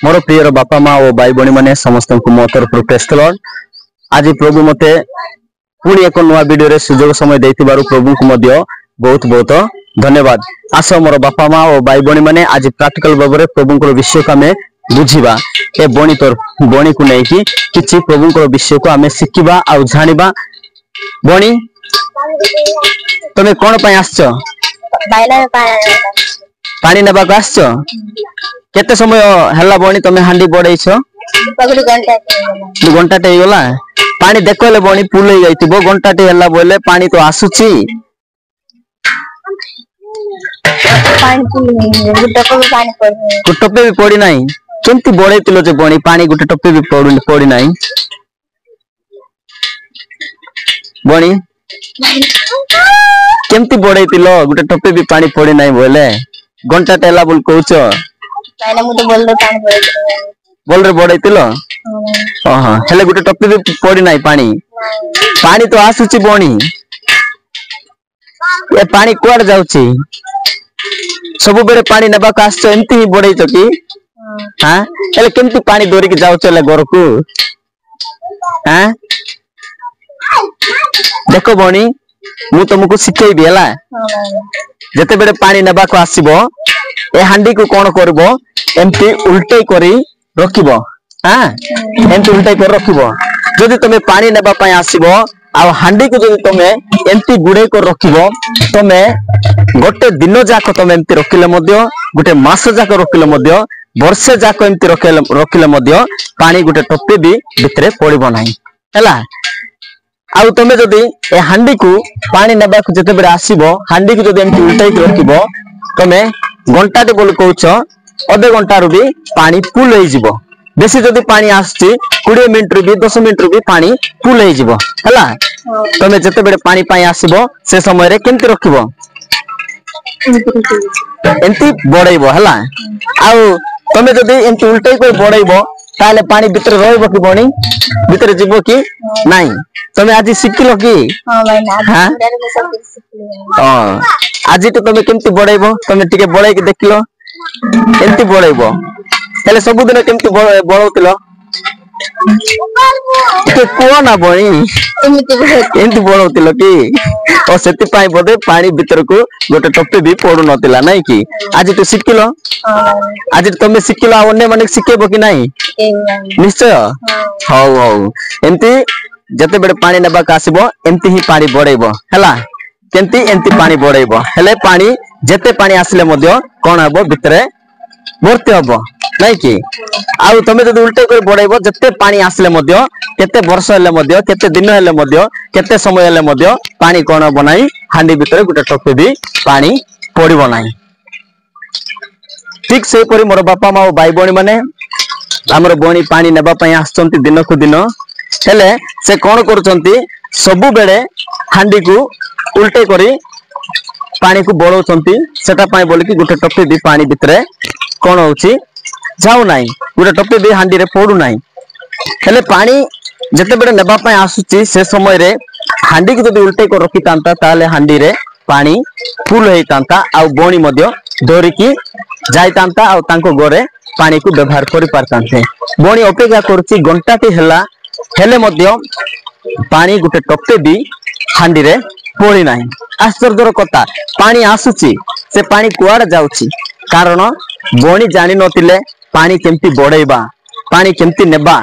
मोर prior बापा माँ और भाई भणी मैंने समस्त को मो तरफ प्रेज द लॉर्ड। आज प्रभु मते पुणी एक नुआ वीडियो रे सुजोग समय देथिबारु प्रभु को मध्य बहुत बहुत धन्यवाद। आस मोर बापा माँ और भाई भणी मैंने आज प्रैक्टिकल भाव में प्रभु को विषय को आम बुझा ए बणी तोर बणी को लेकिन किसी प्रभु को विषय को आम शिखा आ जाना। बणी तुम्हें कौन पाई आस पानी नेबा को आस केते समय हल्ला बणी तुम्हें हांडी बड़े घंटाटे हो गला पानी देखले बणी फुल हो जाइतिबो घंटाटे हल्ला बोले पानी तो आसुची टोपे भी पड़ी नाही केमती बड़े तिलो जे बणी पानी गुटे टोपे भी पड़ी नाही बणी केमती बड़े तिलो गुटे टोपे भी पानी पड़ी नाही बोले घंटाटे हल्ला बोल कहउछ पानी मु तो बोल दो पानी बोल रे बड़े तिलो हां हेले गुटे टोपे भी पड़ी नाही पानी पानी तो आसुची बणी ए पानी कुआड़ जाउची सब बेरे पानी नेबा का आछो एंती ही बड़ैछ कि हां हेले केमती पानी दोरी के जाउछ ले घर को हां देखो बणी मु तुमको सिखेबी हला जते बेरे पानी नेबा को आसीबो ए हांडी को कोन करबो एमती उल्टे करी रखिबो हां एमती उल्टे कर रखिबो जदि तमे पानी नेबा पय आसीबो आ हांडी को जदि तमे एमती गुडे कर रखिबो तमे गोटे दिन जाक तमे एमती रखिले मध्य गोटे मास जाक रखिले मध्य वर्षे जाक एमती रखिले मध्य पानी गोटे टोपे भी भितरे पड़िबो नाही हला। आउ तमे जदि ए हांडी को पानी नेबा को जते बेरे आसीबो हांडी को जदि एमती उल्टे कर रखिबो तमे घंटाटे बोल कहउछ अधे घंटा रु भी पानी फुल हो जिवो बेसी जदि पानी आसची 20 मिनिट रु भी 10 मिनिट रु भी पानी फुल हो जिवो हला। तमे जते बेरे पानी पाई आसीबो से समय रे केमती रखिबो एंती बड़ैबो हला। आउ तमे जदि एंती उल्टे कोइ बड़ैबो ताले पानी भीतर रहइबो कि बणी भीतर जिवो कि नाही तमे आज सिखिलो कि हां भाई ना हां आज तो तमे केमती बड़ैबो तमे टिके बड़ै के देखिलो एंती बड़ैबो हेले सब दिन केमती बड़ौतिलो के को ना बणी एंती बड़ौतिलो कि ओ सेति पाई बोदे पानी भीतर को गोटे टोपे भी पड़ु नतिला नाही कि आज तो सिखिलो आज तमे सिखिलो अन्य माने सिखेबो कि नाही निश्चय हाउ हाउ एंती जते बेरे पानी नेबा का आसीबो एंती ही पानी बड़ैबो हला केंती एंती पानी बड़ैबो हेले पानी जते पानी आसले मध्य कोन हबो भितरे भर्ती हबो नाही कि आउ तमे जदि उल्टे कर बड़ैबो जते पानी आसले मध्य केते वर्ष हेले मध्य केते दिन हेले मध्य केते समय हेले मध्य पानी कोन हबो नाही हांडी भितरे गुटे टोपे भी पानी पड़िबो नाही। ठीक से परि मोर बापा माँ भाई भणी माने हमर बणी पानी नेबा पय आछंती दिन को दिन हेले से कोन करचंती सबु बेले हांडी को उल्टे करी पानी को बड़ौचंती सेटा पाई बोल कि गुटे टोपे भी पानी भितरे कोन होउची जाउ नाही गुटे टोपे भी हांडी रे पड़ु नाही हेले पानी जते बेले नेबा पय आसुची से समय रे हांडी को जदि उल्टे कर रखि तांता ताले हांडी रे पानी फुल होई तांता आ बणी मध्य दोरी की जाई तांता आ तांको गोरे पानी को व्यवहार करि पारतांते बणी अपेक्षा करछि घंटाटी हेला हेले मध्य पानी गुटे टोपे भी हांडी रे पड़ी नाही। आश्चर्यर कथा पानी आसुची से पानी कुआड़ जाउची कारण बणी जानि नथिले पानी केमती बड़ैबा पानी केमती नेबा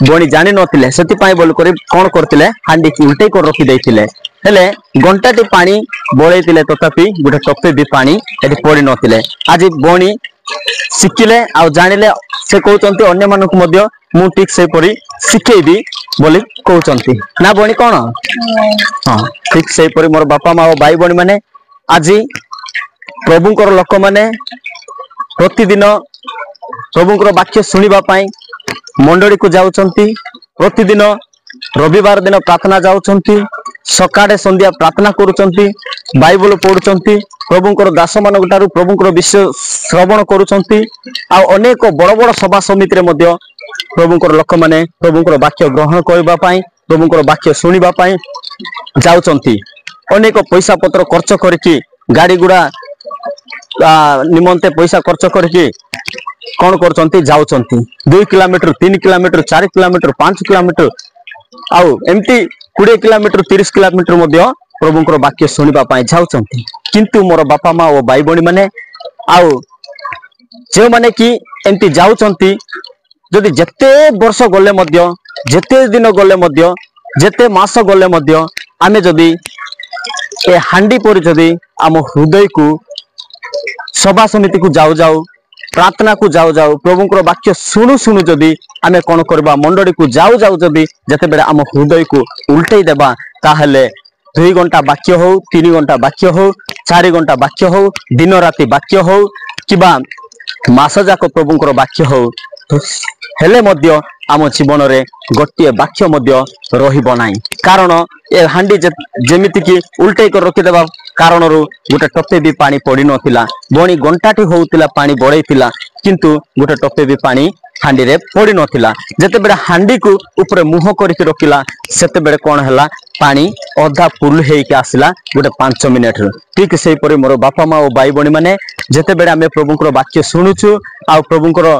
बणी जानि नथिले सेति पाई बोल करी कोन करथिले हांडी की उल्टे कर रखि दैथिले हेले घंटाटी पानी बळैतिले तथापि गुटे टोपे भी पानी एठी पड़ी नथिले आज बणी शिखिले आ जानिले से कहउचंती अन्य मानक मध्य मु ठीक से परी शिखेबी बोली कहउचंती ना बणी कोन हां ठीक से परी मोर बापा माँ भाई भणी माने आज प्रभुंकर लोक माने प्रतिदिन प्रभुंकर वाक्य सुनिबा पाई मंडली को जाउचंती प्रतिदिन रविवार दिन प्रार्थना जाउचंती सकाळे संध्या प्रार्थना करूचंती बाइबल पढुचंती प्रभुंकर दास मानक ठारू प्रभुंकर विषय श्रवण करूचंती आ अनेक बड़ बड़ सभा समिति रे मध्य प्रभुंकर लोक माने प्रभुंकर वाक्य ग्रहण करबा पाई प्रभुंकर वाक्य सुनिबा पाई जाउचंती अनेक पैसा पत्र खर्च करके गाड़ी गुड़ा निमंते पैसा खर्च करके कौन करचंती जाउचंती 2 किलोमीटर 3 किलोमीटर 4 किलोमीटर 5 किलोमीटर आउ एमती 20 किलोमीटर 30 किलोमीटर मध्य प्रभुंकर वाक्य सुनिबा पाई जाउचंती किंतु मोर बापा माँ और भाई बणी माने आउ जो माने कि एमती जाउचंती जदि जेते वर्ष गले मध्य जेते दिन गले मध्य जेते मास गले मध्य आमे जदि ए हांडी पर जदि आम हृदय को सभा समिति को जाऊ जाऊ प्रार्थना को जाऊ जाऊ प्रभुंकर वाक्य शुणु शुणु जदि आमे कौन करबा मंडली को जाऊ जाऊ जदि जते बेले आम हृदय को उल्टई देबा ताहले 2 घंटा वाक्य हो 3 घंटा वाक्य हो 4 घंटा वाक्य हो दिन राति वाक्य हो किबा मास जाक प्रभुंकर वाक्य हो हेले मध्य आम जीवन रे गोटे वाक्य मध्य रहिबो नाही कारण ए हांडी जेमिति कि उल्टे कर रखि देबा कारण रु गोटे टपे भी पानी पड़ी नथिला बणी घंटाटी होउतिला पानी बड़ैतिला किंतु गोटे टपे भी पानी हांडी रे पड़ी नथिला जते बेले हांडी को ऊपर मुह करके रखिला सेते बेले कोन हला पानी अधा फुल हेके आसिला गोटे 5 मिनिट ठीक सेही परि मोर बापा माँ और भाई बणी माने जते बेले आमे प्रभुंकर वाक्य सुनुछु आ प्रभुंकर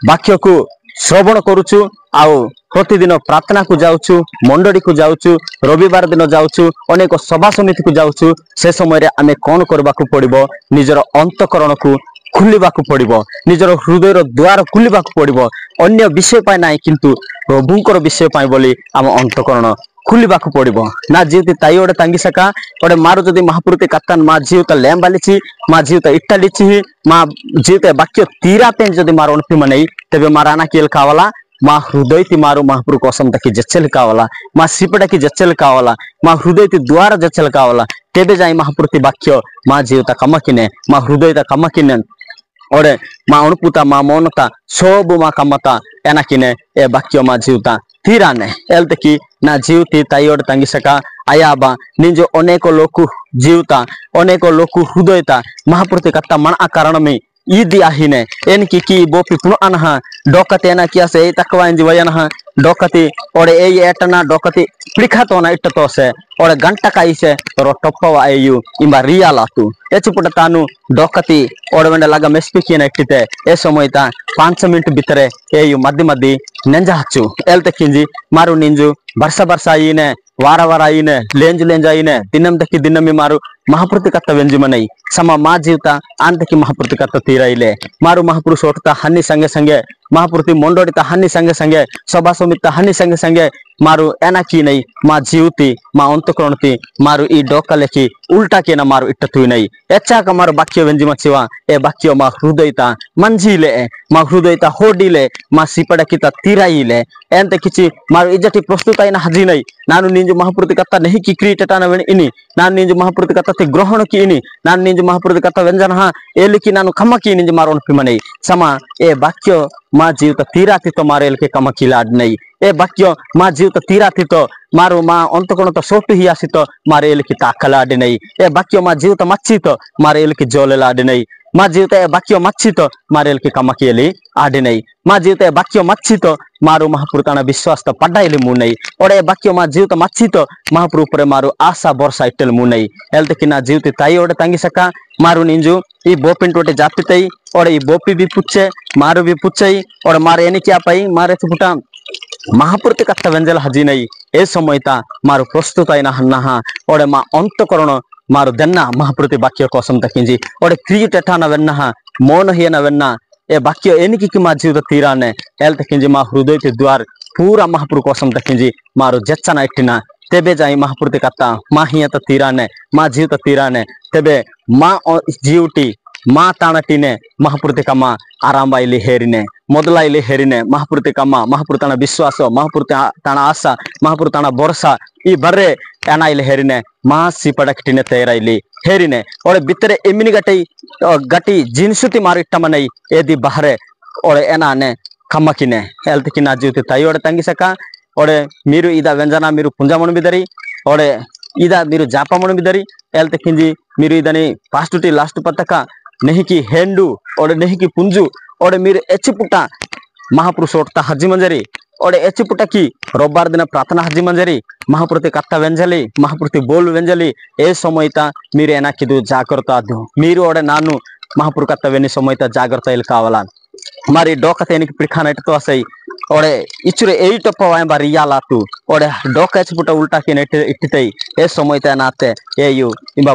वाक्य को श्रवण करुछु आउ प्रतिदिन प्रार्थना को जाउछु मंडली को जाउछु रविवार दिन जाउछु अनेक सभा समिति को जाउछु से समय रे आमे कोन करबाकू पड़िबो निजर अंतकरण को खुलिबाकू पड़िबो निजर हृदय रो द्वार खुलिबाकू पड़िबो अन्य विषय पाई नाही किंतु प्रभुंकर विषय पाई बोली आम अंतकरण खुलिबाकू पड़िबो ना जीवती ताई ओडे तांगी सका ओडे मारो जदि महापुरुते कत्तान मा जीवता लैम बालिछि मा जीवता इट्टा लिछि मा जीवता वाक्य तीरा पेन जदि मारो अनपि मनै तबे माराना केल कावला मा हृदय ती मारो महापुरु कसम तकी जच्चल कावला मा सिपड़ा की जच्चल कावला मा हृदय ती द्वार जच्चल कावला तेबे जाई महापुरुति वाक्य मा जीवता कमकिने मा हृदयता कमकिने ओडे मा अणुपुता मा मौनता सब मा कमता एनाकिने ए वाक्य मा जीवता तीराने एलते की ना जीवती ताइयोड तंगी सका आयाबा निजो अनेक लोकु जीवता अनेक लोकु हृदयता महापुरुति कत्ता मन कारण में ईदी आहिने एन की बोपी पुन अनहा डोकते ना किया से तकवा इंज वयनहा डोकती ओडे ए एटना डोकती प्लिखा तो ना इट्ट तो से ओडे गंटा काई से रो टप्पवा एयु इमा रियालातु एचुपुट तानु डोकती ओडे वेंड लगा मेस्पिकी ना इट्टिते ए समयता 5 मिनिट भितरे एयु मध्य मध्य नेंजा हच्चु एल्ते किंजी मारु निंजु वर्ष वर्ष आईने वार वार आईने लेंज लेंज आईने दिनम दकी दिनमी मारु महापुरुति कत्ता वेंजु मनई समा मा जीवता आंतकी महापुरुति कत्ता तीराइले मारु महापुरुष ओटता हन्नी संगे संगे महापुरुति मंडोड़िता हन्नी संगे संगे सभा समिता हन्नी संगे संगे मारु एना की नहीं मा जीवती मा अंतकरणती मारु ई डोका लेखी उल्टा के ना मारु इट्टतुई नहीं एच्चा का मारु वाक्य वेंजि मचिवा ए वाक्य मा हृदयता मंजीले मा हृदयता होडिले मा सिपड़ा किता तीराइले एंते किछि मारु इजटी प्रस्तुताई ना हजी नहीं नानु निंजु महापुरुति कत्ता नहीं की क्रीटटा ना इनी नानु निंजु महापुरुति कत्ता ते ग्रहण की इनी नानु निंजु महापुरुति कत्ता व्यंजन हा एलिकी नानु खम्मा की निंजु मारु अनपि मनै समा ए वाक्य मा जीवता तीराती तो मारेल के कम किलाड नहीं ए वाक्य मा जीवता तीराती तो मारो मा अंतकोण तो सोटु ही आसी तो मारेल की ताकलाड नहीं ए वाक्य मा जीवता मच्छी तो मारेल की जोलेलाड नहीं मा जीवता ए वाक्य मच्छी तो मारेल के कम कियली आडे नहीं मा जीवता ए वाक्य मच्छी तो मारो महापुरुताना विश्वास तो पड्डाइले मु नहीं ओडे वाक्य मा जीवता मच्छी तो महापुरु ऊपर मारो आशा वर्षा इट्टल मु नहीं एल्ते कि ना जीवती ताई ओडे तंगी सका मारू निंजु ई बोपिन टोटे जापितई और ई बोपी भी पुच्छे मारू भी पुच्छई और मारे एनी क्या पाई मारे चुपुटा महापुरुति कत्ता वेंजल हजी नहीं ए समयता मारू प्रस्तुत आइना हन्ना और मा अंतकरण मारू देन्ना महापुरुति वाक्य कसम तकिंजी और क्रिएट एठाना वेन्ना मौन हियना वेन्ना ए वाक्य एनी की मा जीवता तीराने एल तकिंजी मा हृदय ते द्वार पूरा महापुरु कसम तकिंजी मारू जच्चना इट्टिना तेबे जाई महापुरुति कत्ता मा हियता तीराने मा जीवता तीराने तेबे मा जीवटी मा ताणटीने महापुरुति कमा आरामबाइली हेरिने मोदलाइली हेरिने महापुरुति कमा महापुरुताना विश्वास महापुरुति ताना आशा महापुरुताना भरोसा ई बर्रे एनाइली हेरिने मा सिपड़कटिने तेराइली हेरिने और बितरे एमिनी गटी जिनसुती मारिट्टा मनई एदी बहरे और एनाने खम्मकिने एल्तकिना जीवति ताइयोडे तंगी सका और मीरु इदा व्यंजना मीरु पुंजामण बिदरी और इदा मीरु जापामण बिदरी एल्तकिंजी मीरु इदानी फास्टुटी लास्ट पतका नहीं की हेंडू और नहीं की पुंजू और मीरु एचिपुटा महापुरुष ओटता हजी मंजरी और एचिपुटा की रविवार दिन प्रार्थना हजी मंजरी महापुरुति कत्ता वेंजली महापुरुति बोल वेंजली ए समयता मीरु एनाकिदु जाग्रता दु मीरु और नानु महापुरु कत्ता वेनी समयता जाग्रता इल कावला मारी डोकते इनकी पिखाना तो असई ओडे इचुरे एई टप्पा वाय बारी याला तू ओडे डोका छपुटा उल्टा किने इट्टितई ए समय ते नाते ए यु इबा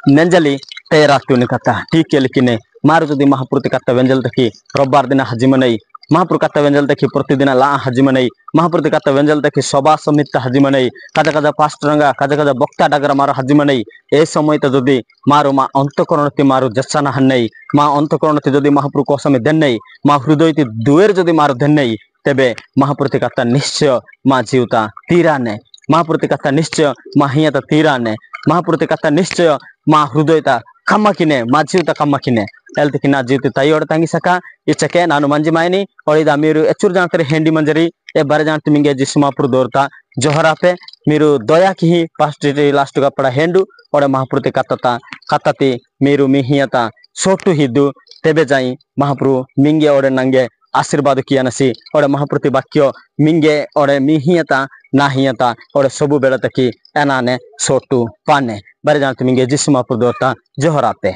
नेंजली तेरा तू निकता ठीक के लिखिने मारु जदि महापुरुति कत्ता वेंजल तकी रब्बार दिन हजिमनई महापुर कत्ता वेंजल तकी प्रतिदिन ला हजिमनई महापुरुति कत्ता वेंजल तकी सभा समित हजिमनई काजा काजा पास्टरंगा काजा काजा बक्ता डागर मारो हजिमनई ए समय ते जदि मारो मा अंतकरणति मारो जस्साना हन्नई मा अंतकरणति जदि महापुरु कोसमे देन्नई मा हृदयति दुएर जदि मारो देन्नई तेबे महापुरुति कत्ता निश्चय मा जीवता तीराने महापुरुति कत्ता निश्चय मा हियता तीराने महापुरुति कत्ता निश्चय मा हृदयता कम्मकिने मा जीवता कम्मकिने एल्तकी ना जीवति तयोड़ तंगी सका इचके नानु मंजी मायनी ओळिदा मीरु एचुर जानतरे हेंडी मंजरी ए बारे जानते मिंगे जिसमापुर दोरता जोहरापे मीरु दया की ही पास्टी लास्ट का पड़ा हेंडू और महापुरुति कत्ता कत्ताती मीरु मिहियता सोटू हिदू तेबे जाई महापुरु मिंगे और नंगे आशीर्वाद किया नसी और महापुरुति वाक्य मिंगे और मिहियता नाहियता और सबु बेड़ा तकी एनाने सोटू पाने बारे जानते मिंगे जिसमापुर दोरता जोहरापे।